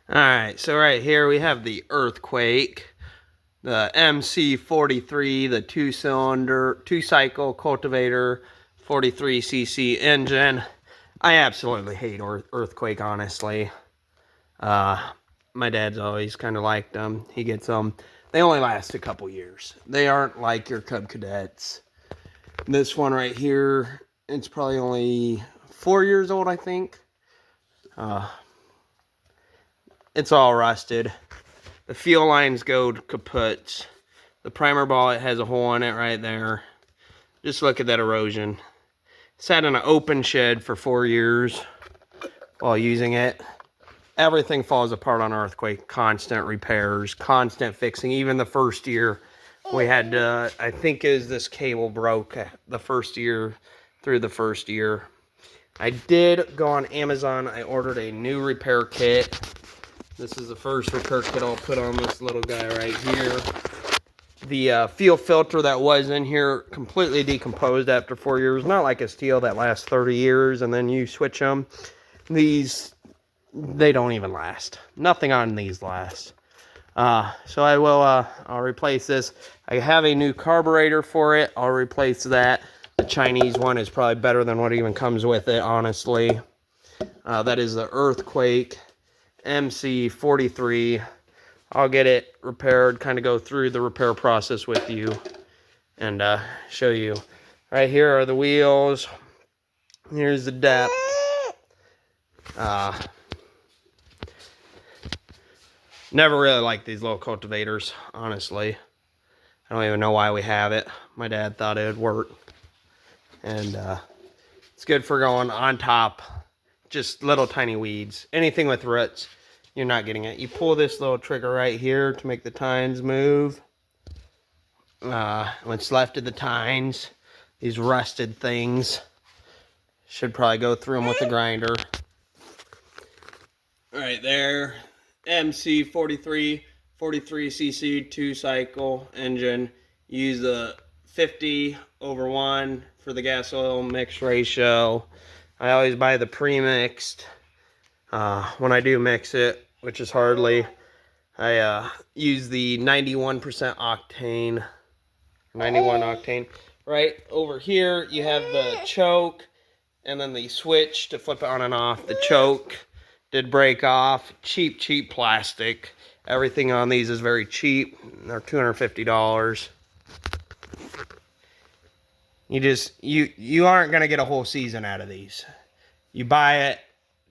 Alright, so right here we have the Earthquake, the MC43, the two-cycle cultivator, 43cc engine. I absolutely hate Earthquake, honestly. My dad's always kind of liked them. He gets them. They only last a couple years. They aren't like your Cub Cadets. This one right here, it's probably only 4 years old, I think. It's all rusted. The fuel lines go kaput. The primer ball, it has a hole in it right there. Just look at that erosion. Sat in an open shed for 4 years while using it. Everything falls apart on Earthquake. Constant repairs, constant fixing. Even the first year, we had to, I think this cable broke the first year, through the first year. I did go on Amazon. I ordered a new repair kit. This is the first repair kit I'll put on this little guy right here. The fuel filter that was in here completely decomposed after 4 years. Not like a steel that lasts 30 years and then you switch them. These, they don't even last. Nothing on these lasts. So I'll replace this. I have a new carburetor for it. I'll replace that. The Chinese one is probably better than what even comes with it, honestly. That is the Earthquake MC43. I'll get it repaired, kind of go through the repair process with you and show you. Right here are the wheels. Here's the depth. Never really liked these little cultivators, honestly. I don't even know why we have it. My dad thought it would work. And it's good for going on top. Just little tiny weeds. Anything with roots, you're not getting it. You pull this little trigger right here to make the tines move. What's left of the tines, these rusted things, should probably go through them with a grinder. Right there, MC43, 43cc 2-cycle engine. Use the 50/1 for the gas oil mix ratio. I always buy the pre-mixed. When I do mix it, which is hardly, I use the 91% octane, 91 octane. Right over here, you have the choke, and then the switch to flip it on and off. The choke did break off. Cheap plastic. Everything on these is very cheap. They're $250. You aren't gonna get a whole season out of these. You buy it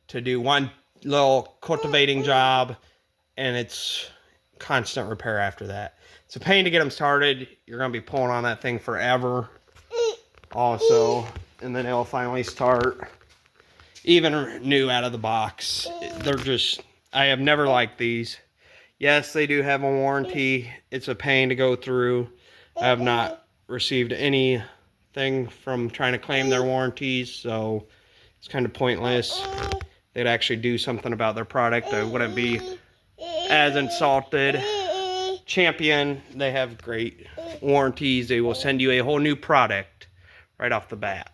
to do one little cultivating job, and it's constant repair after that. It's a pain to get them started. You're gonna be pulling on that thing forever also, and then it'll finally start. Even new out of the box, they're just, I have never liked these. Yes, they do have a warranty. It's a pain to go through. I have not received anything from trying to claim their warranties, so it's kind of pointless. They'd actually do something about their product. I wouldn't be as insulted. Champion, they have great warranties. They will send you a whole new product right off the bat.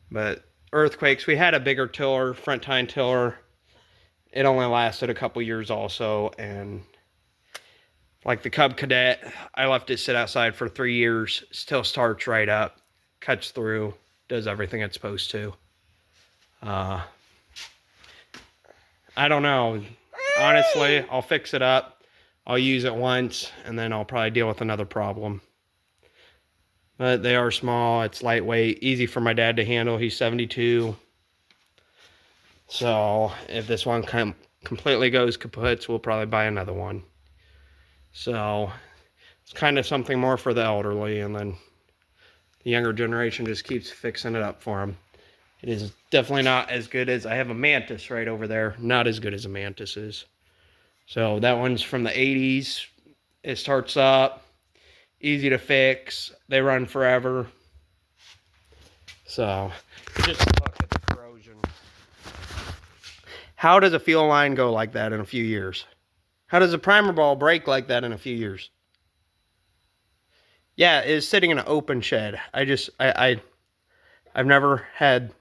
But Earthquakes, we had a bigger tiller, front tine tiller. It only lasted a couple years also, and like the Cub Cadet, I left it sit outside for 3 years. Still starts right up, cuts through, does everything it's supposed to. I don't know. Honestly, I'll fix it up. I'll use it once, and then I'll probably deal with another problem. But they are small. It's lightweight. Easy for my dad to handle. He's 72. So if this one completely goes kaput, we'll probably buy another one. So it's kind of something more for the elderly, and then the younger generation just keeps fixing it up for them. It is definitely not as good as, I have a Mantis right over there. Not as good as a Mantis is. So that one's from the 80s. It starts up. Easy to fix. They run forever. So just look at the corrosion. How does a fuel line go like that in a few years? How does a primer ball break like that in a few years? Yeah, it's sitting in an open shed. I've never had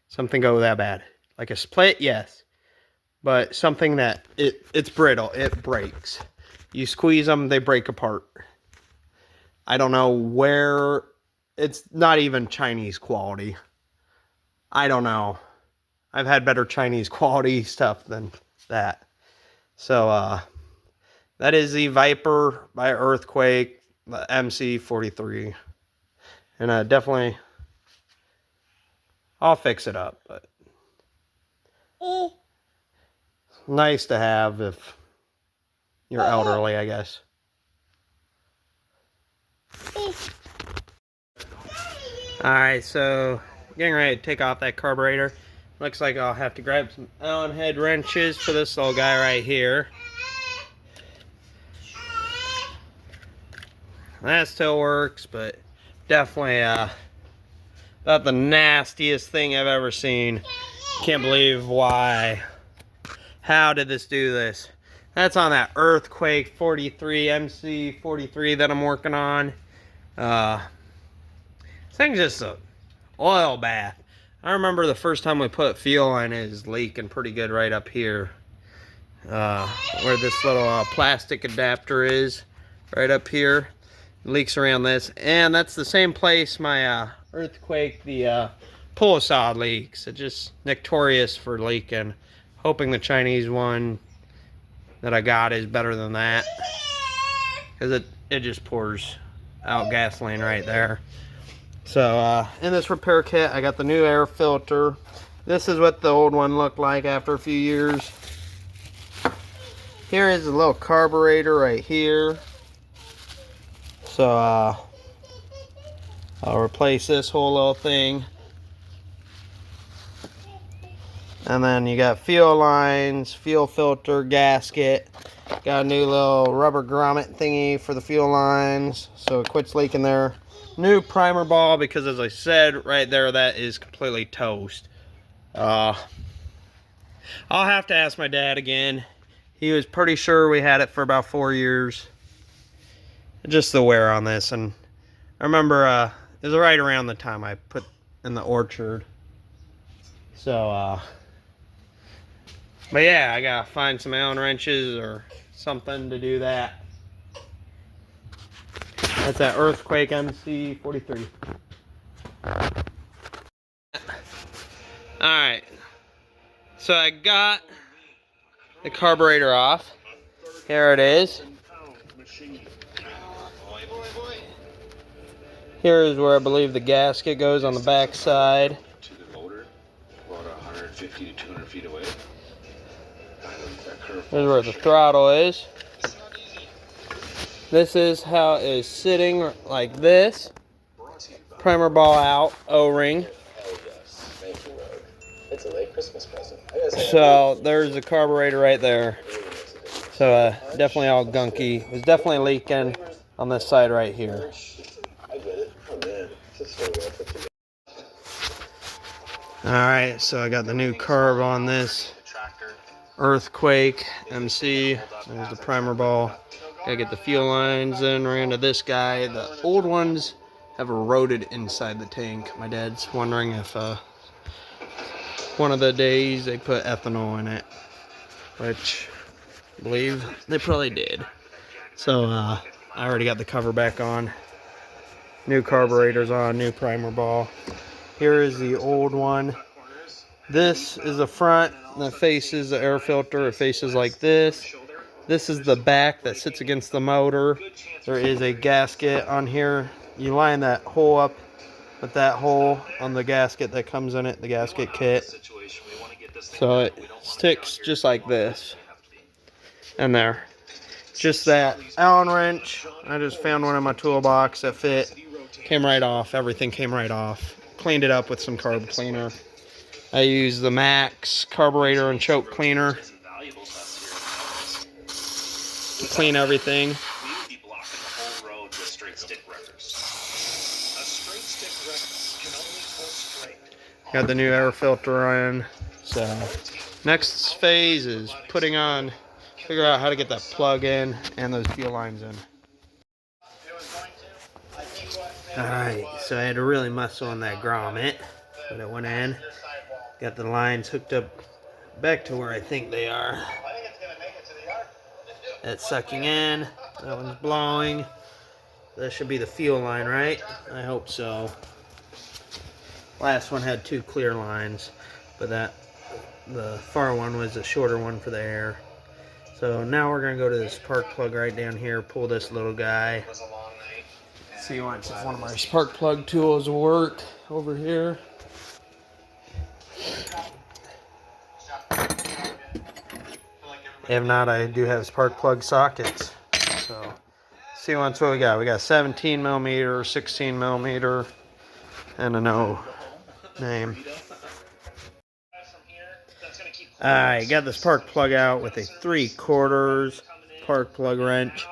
something go that bad. Like a split, yes. but something that it's brittle. It breaks. You squeeze them, they break apart. I don't know where. It's not even Chinese quality. I don't know. I've had better Chinese quality stuff than that. So that is the Viper by Earthquake, the MC43. And definitely, I'll fix it up. But nice to have if you're elderly, I guess. Alright, so getting ready to take off that carburetor. Looks like I'll have to grab some Allen head wrenches for this little guy right here. That still works, but definitely about the nastiest thing I've ever seen. Can't believe why. How did this do this? That's on that Earthquake 43, MC43 that I'm working on. This thing's just a oil bath. I remember the first time we put fuel on it is leaking pretty good right up here. Where this little plastic adapter is, right up here. It leaks around this. And that's the same place my Earthquake, the pull saw leaks. It's just notorious for leaking. Hoping the Chinese one that I got is better than that. Because it just pours out gasoline right there. So, in this repair kit, I got the new air filter. This is what the old one looked like after a few years. Here is a little carburetor right here. So, I'll replace this whole little thing. And then you got fuel lines, fuel filter, gasket. Got a new little rubber grommet thingy for the fuel lines, so it quits leaking there. New primer ball, because as I said right there, that is completely toast. I'll have to ask my dad again. He was pretty sure we had it for about 4 years. Just the wear on this. And I remember it was right around the time I put in the orchard. So, but yeah, I gotta find some Allen wrenches or something to do that. That's that Earthquake MC43. Alright. So I got the carburetor off. Here it is. Here is where I believe the gasket goes on the back side. To the motor, about 150 to 200 feet away. Here's where the throttle is. This is how it is sitting like this. Primer ball out, O-ring. So there's the carburetor right there. So definitely all gunky. It was definitely leaking on this side right here. Alright, so I got the new carb on this Earthquake MC. There's the primer ball. Gotta get the fuel lines in, ran to this guy. The old ones have eroded inside the tank. My dad's wondering if one of the days they put ethanol in it, which I believe they probably did. So I already got the cover back on. New carburetors on, new primer ball. Here is the old one. This is the front that faces the air filter. It faces like this. This is the back that sits against the motor. There is a gasket on here. You line that hole up with that hole on the gasket that comes in it, the gasket kit. So it sticks just like this. And there. Just that Allen wrench. I just found one in my toolbox that fit. Came right off. Everything came right off. Cleaned it up with some carb cleaner. I use the Max carburetor and choke cleaner to clean everything. Got the new air filter in. So next phase is figure out how to get that plug in and those fuel lines in. Alright, so I had to really muscle in that grommet, but it went in. Got the lines hooked up back to where I think they are. That's sucking in. That one's blowing. That should be the fuel line, right? I hope so. Last one had 2 clear lines, but the far one was a shorter one for the air. So now we're gonna go to this spark plug right down here, pull this little guy. See once if one of my spark plug tools will work over here. If not, I do have spark plug sockets. So see once what we got. We got 17 millimeter, 16 millimeter, and a no name. I got the spark plug out with a 3/4 spark plug wrench.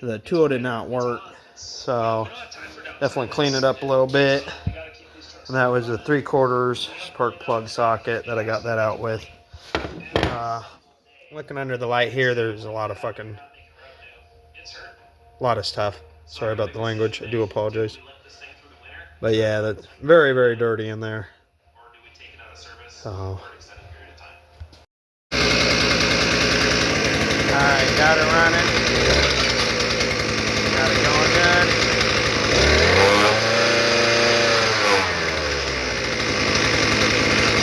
The tool did not work, so definitely clean it up a little bit. And that was a 3/4 spark plug socket that I got that out with. Looking under the light here, there's a lot of stuff. Sorry about the language. I do apologize. But yeah, that's very, very dirty in there. So. Alright, got it running. Got it going good.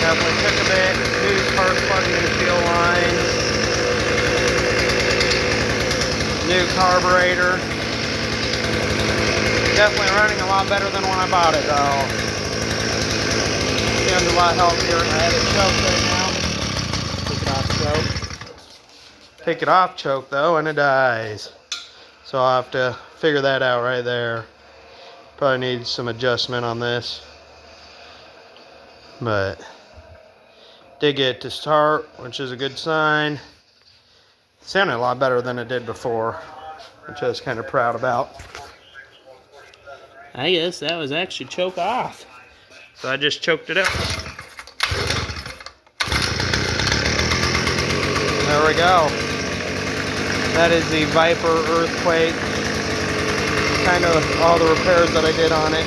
Definitely took a bit. New spark plug, new fuel lines. New carburetor. Definitely running a lot better than when I bought it though. Sounds a lot healthier. I have it choked right now. Take it off choke. Take it off choke though and it dies. So I'll have to figure that out right there. Probably need some adjustment on this. But did get it to start, which is a good sign. It sounded a lot better than it did before, which I was kind of proud about. I guess that was actually choke off. So I just choked it up. There we go. That is the Viper Earthquake. Kind of all the repairs that I did on it.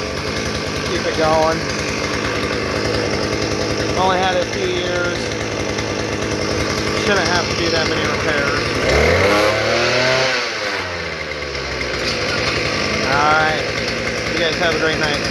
Keep it going. Only had it a few years. Shouldn't have to do that many repairs. Alright. You guys have a great night.